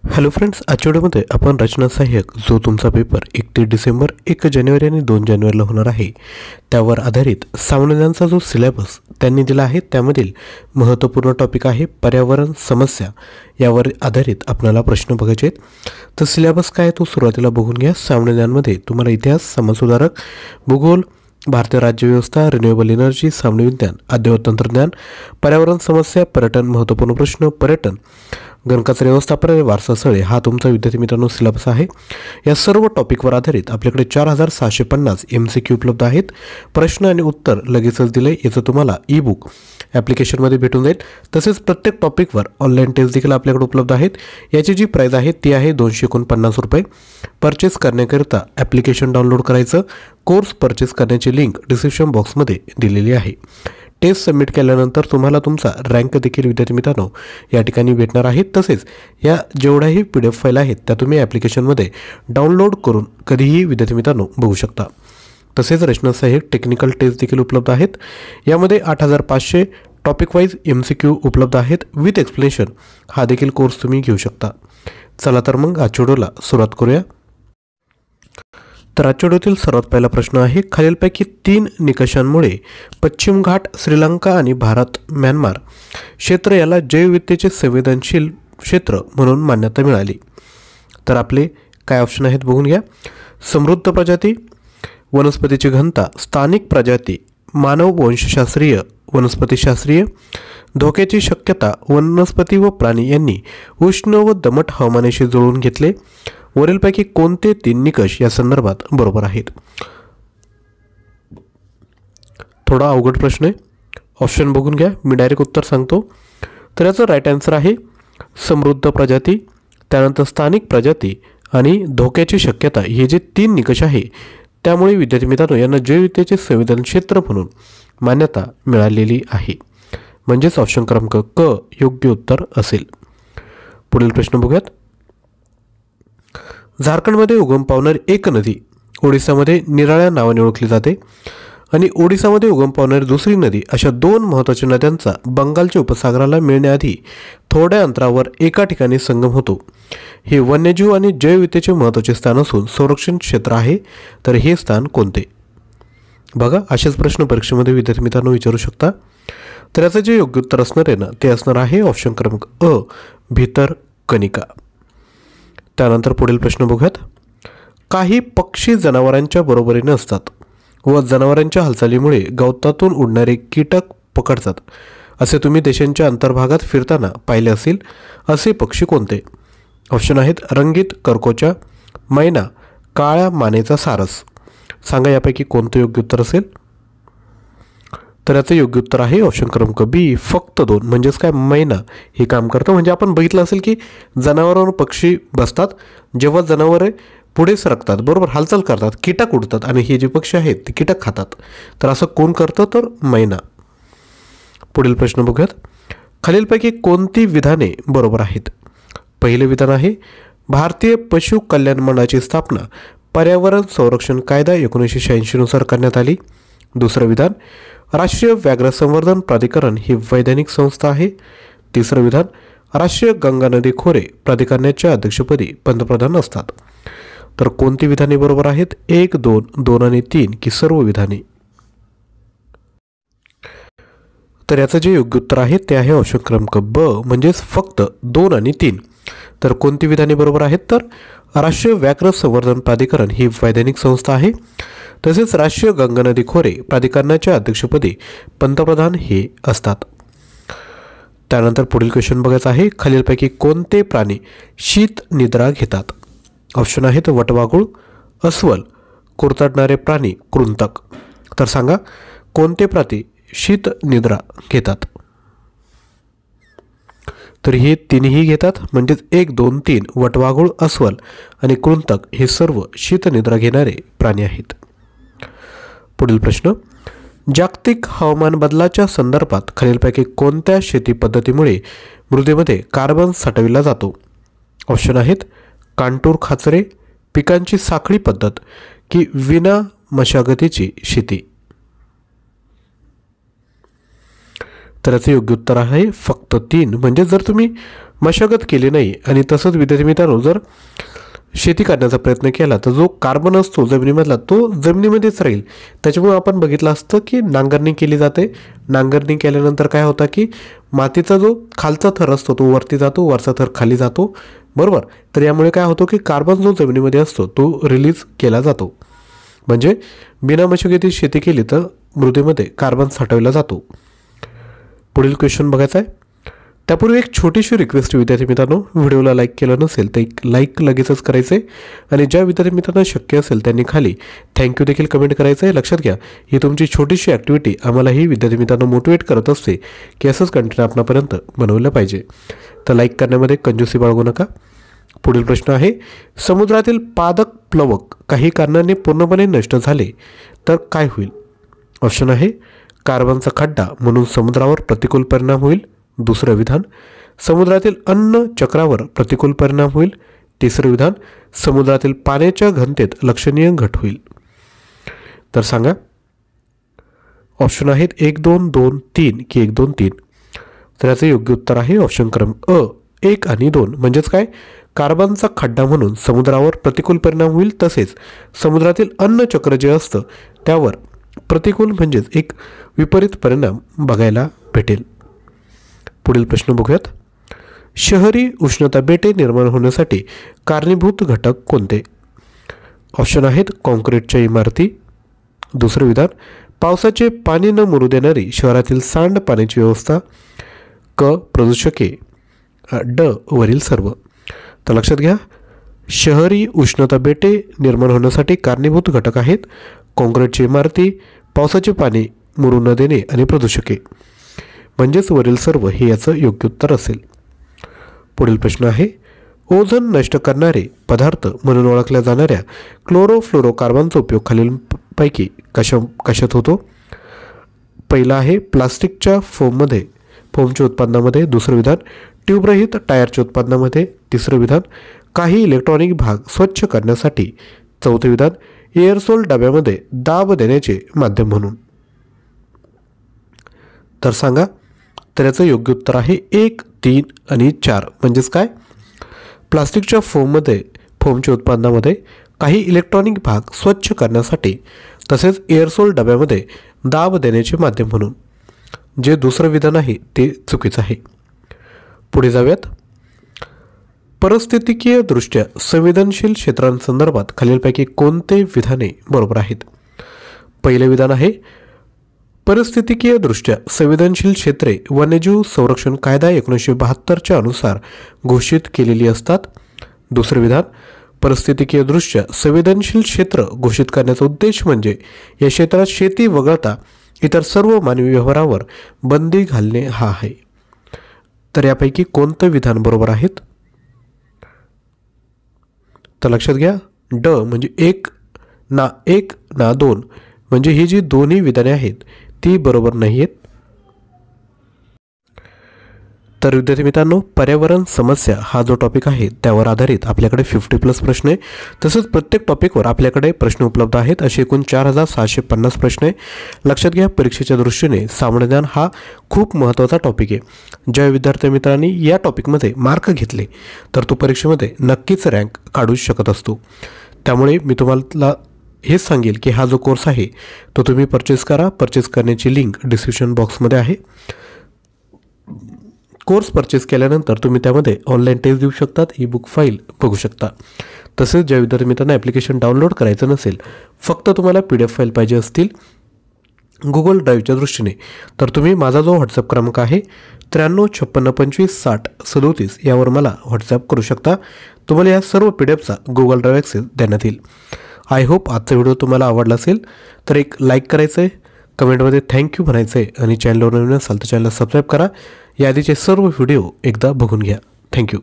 Hello friends, आजच्या व्हिडिओमध्ये आपण रचना सहाय्यक जो तुमचा पेपर 31 डिसेंबर 1 जानेवारी आणि 2 जानेवारीला होणार आहे त्यावर आधारित सामान्यज्ञानचा जो सिलेबस त्यांनी दिला आहे त्यामधील महत्त्वपूर्ण टॉपिक आहे पर्यावरण समस्या। यावर आधारित आपल्याला प्रश्न बघायचे आहेत। तर सिलेबस काय तो सुरुवातीला बघून घ्या। सामान्यज्ञानमध्ये तुम्हाला इतिहास, समाजसुधारक, भूगोल, भारतीय राज्यव्यवस्था, रिन्युएबल एनर्जी, सामान्य विज्ञान, अद्ययावत तंत्रज्ञान, पर्यावरण समस्या, पर्यटन, महत्त्वपूर्ण प्रश्न, पर्यटन, गणकचरा व्यवस्थापन आणि वारसा स्थळे हा तुमचा विद्यार्थी मित्रांनो सिलेबस आहे। या सर्व टॉपिकवर आधारित आपल्याकडे 4650 MCQ उपलब्ध आहेत। प्रश्न आणि उत्तर लगेचच दिले, याचं तुम्हाला ई बुक ॲप्लिकेशनमध्ये भेटून जाईल। तसेच प्रत्येक टॉपिकवर ऑनलाईन टेस्ट देखील आपल्याकडे उपलब्ध आहेत। याची जी प्राईस आहे ती आहे 249 रुपये। परचेस करण्याकरिता ॲप्लिकेशन डाउनलोड करायचं। कोर्स परचेस करण्याची लिंक डिस्क्रिप्शन बॉक्समध्ये दिलेली आहे। टेस्ट सबमिट केल्यानंतर तुम्हाला तुमचा रँक देखील विद्यार्थी मित्रांनो या ठिकाणी भेटणार आहे। तसेच या जेवढ्याही PDF फाईल आहेत त्या तुम्ही ॲप्लिकेशनमध्ये डाउनलोड करून कधीही विद्यार्थी मित्रांनो बघू शकता। तसेच रचना सहाय्यक टेक्निकल टेस्ट देखील उपलब्ध आहेत। यामध्ये 8500 टॉपिक वाईज MCQ उपलब्ध आहेत विथ एक्सप्लेनेशन। हा देखील कोर्स तुम्ही घेऊ शकता। चला तर मग आजच्या व्हिडिओला सुरुवात करूया। तर आजच्या व्हिडिओतील सर्वात पहिला प्रश्न आहे, खालीलपैकी 3 निकषांमुळे पश्चिम घाट, श्रीलंका आणि भारत म्यानमार क्षेत्र याला जैवविविधतेचे संवेदनशील क्षेत्र म्हणून मान्यता मिळाली। तर आपले काय ऑप्शन आहेत बघून घ्या। समृद्ध प्रजाती, वनस्पतीची घनता, स्थानिक प्रजाती, मानव वंशशास्त्रीय, वनस्पतीशास्त्रीय, धोक्याची शक्यता, वनस्पती व प्राणी यांनी उष्ण व दमट हवामानाशी जुळवून घेतले। वरीलपैकी कोणते 3 निकष या संदर्भात बरोबर आहेत? थोडा अवघड प्रश्न आहे, ऑप्शन बघून घ्या, मी डायरेक्ट उत्तर सांगतो। तर याचं राईट आन्सर आहे समृद्ध प्रजाती, त्यानंतर स्थानिक प्रजाती आणि धोक्याची शक्यता। हे जे 3 निकष आहे त्यामुळे विद्यार्थी मित्रांनो यांना जैवविविधतेचे संवेदन क्षेत्र म्हणून मान्यता मिळालेली आहे। म्हणजेच ऑप्शन क्रमांक क योग्य उत्तर असेल। पुढील प्रश्न बघूयात। झारखंडमध्ये उगम पावणारी एक नदी ओडिसामध्ये निराळ्या नावाने ओळखली जाते आणि ओडिसामध्ये उगम पावणारी दुसरी नदी अशा 2 महत्त्वाच्या नद्यांचा बंगालच्या उपसागराला मिळण्याआधी थोड्या अंतरावर एका ठिकाणी संगम होतो। हे वन्यजीव आणि जैवविविधतेचे महत्त्वाचे स्थान असून संरक्षण क्षेत्र आहे। तर हे स्थान कोणते? बघा, असेच प्रश्न परीक्षेमध्ये विद्यार्थी मित्रांनो विचारू शकता। तर याचं जे योग्य उत्तर असणार आहे ना ते असणार आहे ऑप्शन क्रमांक अ भितरकनिका। त्यानंतर पुढील प्रश्न बघूयात। काही पक्षी जनावरांच्या बरोबरीने असतात व जनावरांच्या हालचालीमुळे गवतातून उडणारे कीटक पकडतात असे तुम्ही देशांच्या अंतर्भागात फिरताना पाहिले असेल। असे पक्षी कोणते? ऑप्शन आहेत रंगीत करकोचा, मैना, काळ्या मानेचा सारस। सांगा यापैकी कोणते योग्य उत्तर असेल? तर याचं योग्य उत्तर आहे ऑप्शन क्रमांक बी फक्त 2। म्हणजेच काय, मैना हे काम करतं। म्हणजे आपण बघितलं असेल की जनावरांवर पक्षी बसतात, जेव्हा जनावरे पुढे सरकतात बरोबर हालचाल करतात, कीटक उडतात आणि हे जे पक्षी आहेत ते कीटक खातात। तर असं कोण करतं? तर मैना। पुढील प्रश्न बघूयात। खालीलपैकी कोणती विधाने बरोबर आहेत? पहिले विधान आहे भारतीय पशु कल्याण मंडळाची स्थापना पर्यावरण संरक्षण कायदा 1986 नुसार करण्यात आली। दुसरं विधान राष्ट्रीय व्याघ्र संवर्धन प्राधिकरण ही वैधानिक संस्था आहे। तिसरं विधान राष्ट्रीय गंगा नदी खोरे प्राधिकरणाच्या अध्यक्षपदी पंतप्रधान असतात। तर कोणती विधाने बरोबर आहेत? 1, 2, 2 आणि 3 की सर्व विधाने? तर याचं जे योग्य उत्तर आहे ते आहे ऑप्शन क्रमांक ब म्हणजेच फक्त 2 आणि 3। तर कोणती विधाने बरोबर आहेत? तर राष्ट्रीय व्याघ्र संवर्धन प्राधिकरण ही वैधानिक संस्था आहे। तसेच राष्ट्रीय गंगा नदी खोरे प्राधिकरणाच्या अध्यक्षपदी पंतप्रधान हे असतात। त्यानंतर पुढील क्वेश्चन बघायचा आहे, खालीलपैकी कोणते प्राणी शीत निद्रा घेतात? ऑप्शन आहेत वटवाघूळ, अस्वल, कुरतडणारे प्राणी, कृंतक। तर सांगा कोणते प्राणी शीत निद्रा घेतात? तर हे तिन्ही घेतात। म्हणजेच 1, 2, 3 वटवाघूळ, अस्वल आणि कृंतक हे सर्व शीतनिद्रा घेणारे प्राणी आहेत। पुढील प्रश्न, जागतिक हवामान बदलाच्या संदर्भात खालीलपैकी कोणत्या शेती पद्धतीमुळे मृदेमध्ये कार्बन साठविला जातो? ऑप्शन आहेत कांटूर खाचरे, पिकांची साखळी पद्धत की विना मशागतीची शेती। तर याचं योग्य उत्तर आहे फक्त 3. म्हणजे जर तुम्ही मशागत केली नाही आणि तसंच विद्यार्थी मित्रांनो जर शेती करण्याचा प्रयत्न केला तर जो कार्बन असतो जमिनीमधला तो जमिनीमध्येच राहील. त्याच्यामुळे आपण बघितलं असतं की नांगरणी केली जाते. नांगरणी केल्यानंतर काय होतं की मातीचा जो खालचा थर असतो तो वरती जातो, वरचा थर खाली जातो, बरोबर. तर यामुळे काय होतं की कार्बन जो जमिनीमध्ये असतो तो रिलीज केला जातो. म्हणजे बिना मशागतीत शेती केली तर मृदेमध्ये कार्बन साठवला जातो. पुढील क्वेश्चन बघायचा आहे. त्यापूर्वी एक छोटीशी रिक्वेस्ट विद्यार्थी मित्रांनो, व्हिडिओला लाईक केलं नसेल तर एक लाईक लगेचच करायचं आहे आणि ज्या विद्यार्थी मित्रांना शक्य असेल त्यांनी खाली थँक्यू देखील कमेंट करायचं आहे. लक्षात घ्या, ही तुमची छोटीशी ॲक्टिव्हिटी आम्हालाही विद्यार्थी मित्रांनो मोटिवेट करत असते की असंच कंटेंट आपणापर्यंत बनवलं पाहिजे. तर लाईक करण्यामध्ये कंजूसी बाळगू नका. पुढील प्रश्न आहे, समुद्रातील पादक प्लवक काही कारणांनी पूर्णपणे नष्ट झाले तर काय होईल? ऑप्शन आहे कार्बनचा खड्डा म्हणून समुद्रावर प्रतिकूल परिणाम होईल. दुसरं विधान, समुद्रातील अन्न चक्रावर प्रतिकूल परिणाम होईल. तिसरं विधान, समुद्रातील पाण्याच्या घनतेत लक्षणीय घट होईल. तर सांगा, ऑप्शन आहेत 1, 2, 2, 3 की 1, 2, 3. तर याचं योग्य उत्तर आहे ऑप्शन क्रमांक अ 1 आणि 2. म्हणजेच काय, कार्बनचा खड्डा म्हणून समुद्रावर प्रतिकूल परिणाम होईल. तसेच समुद्रातील अन्न चक्र जे असतं त्यावर प्रतिकूल म्हणजेच एक विपरीत परिणाम बघायला भेटेल. पुढील प्रश्न बघूयात. शहरी उष्णता बेटे निर्माण होण्यासाठी कारणीभूत घटक कोणते? ऑप्शन आहेत कॉन्क्रीटच्या इमारती. दुसरं विधान, पावसाचे पाणी न मुरू देणारी शहरातील सांड पाण्याची व्यवस्था. क प्रदूषके. ड वरील सर्व. तर लक्षात घ्या, शहरी उष्णता बेटे निर्माण होण्यासाठी कारणीभूत घटक आहेत कॉन्क्रीटची इमारती, पावसाचे पाणी मुरू न देणे आणि प्रदूषके. म्हणजेच वरील सर्व हे याचं योग्य उत्तर असेल. पुढील प्रश्न आहे, ओझोन नष्ट करणारे पदार्थ म्हणून ओळखल्या जाणाऱ्या क्लोरोफ्लोरोकार्बनचा उपयोग खालीलपैकी कशात होतो? पहिला आहे प्लास्टिकच्या फोमच्या उत्पादनामध्ये. दुसरं विधान, ट्यूबरहित टायरच्या उत्पादनामध्ये. तिसरं विधान, काही इलेक्ट्रॉनिक भाग स्वच्छ करण्यासाठी. चौथं विधान, एअरसोल डब्यामध्ये दाब देण्याचे माध्यम म्हणून. तर सांगा, तर याचं योग्य उत्तर आहे 1, 3 आणि 4. म्हणजेच काय, प्लास्टिकच्या फोमच्या उत्पादनामध्ये काही इलेक्ट्रॉनिक भाग स्वच्छ करण्यासाठी तसेच एअरसोल डब्यामध्ये दाब देण्याचे माध्यम म्हणून. जे दुसरं विधान आहे ते चुकीचं आहे. पुढे जाऊयात. परिस्थितिकीय दृष्ट्या संवेदनशील क्षेत्रांसंदर्भात खालीलपैकी कोणते विधाने बरोबर आहेत? पहिले विधान आहे परिस्थितिकीय दृष्ट्या संवेदनशील क्षेत्रे वन्यजीव संरक्षण कायदा 1972च्या अनुसार घोषित केलेली असतात. दुसरे विधान, परिस्थितिकीय दृष्ट्या संवेदनशील क्षेत्र घोषित करण्याचा उद्देश म्हणजे या क्षेत्रात शेती वगळता इतर सर्व मानवी व्यवहारावर बंदी घालणे हा आहे. तर यापैकी कोणतं विधान बरोबर आहेत? तर लक्षात घ्या, ड म्हणजे 1 ना 2 म्हणजे ही जी दोन्ही विधाने आहेत ती बरोबर नाही आहेत. तर विद्यार्थी मित्रांनो, पर्यावरण समस्या हा जो टॉपिक आहे त्यावर आधारित आपल्याकडे 50+ प्रश्न आहे. तसंच प्रत्येक टॉपिकवर आपल्याकडे प्रश्न उपलब्ध आहेत. असे एकूण 4750 प्रश्न आहे. लक्षात घ्या, परीक्षेच्या दृष्टीने सामान्य ज्ञान हा खूप महत्त्वाचा टॉपिक आहे. ज्या विद्यार्थी मित्रांनी या टॉपिकमध्ये मार्क घेतले तर तो परीक्षेमध्ये नक्कीच रँक काढू शकत असतो. त्यामुळे मी तुम्हाला हेच सांगेल की हा जो कोर्स आहे तो तुम्ही परचेस करा. परचेस करण्याची लिंक डिस्क्रिप्शन बॉक्समध्ये आहे. कोर्स परचेस केल्यानंतर तुम्ही त्यामध्ये ऑनलाईन टेस्ट देऊ शकतात, ई बुक फाईल बघू शकता. तसेच ज्या विद्यार्थी मित्रांना ॲप्लिकेशन डाउनलोड करायचं नसेल, फक्त तुम्हाला PDF फाईल पाहिजे असतील गुगल ड्राईव्हच्या दृष्टीने, तर तुम्ही माझा जो व्हॉट्सअप क्रमांक आहे 9356256037 यावर मला व्हॉट्सअप करू शकता. तुम्हाला या सर्व PDFचा गुगल ड्राईव्ह ॲक्सेस देण्यात येईल. आय होप आजचा व्हिडिओ तुम्हाला आवडला असेल. तर एक लाईक करायचं आहे, कमेंटमध्ये थँक्यू म्हणायचं आहे आणि चॅनलवर नवीन असाल तर चॅनलला सबस्क्राईब करा. याआधीचे सर्व व्हिडिओ एकदा बघून घ्या. थँक्यू.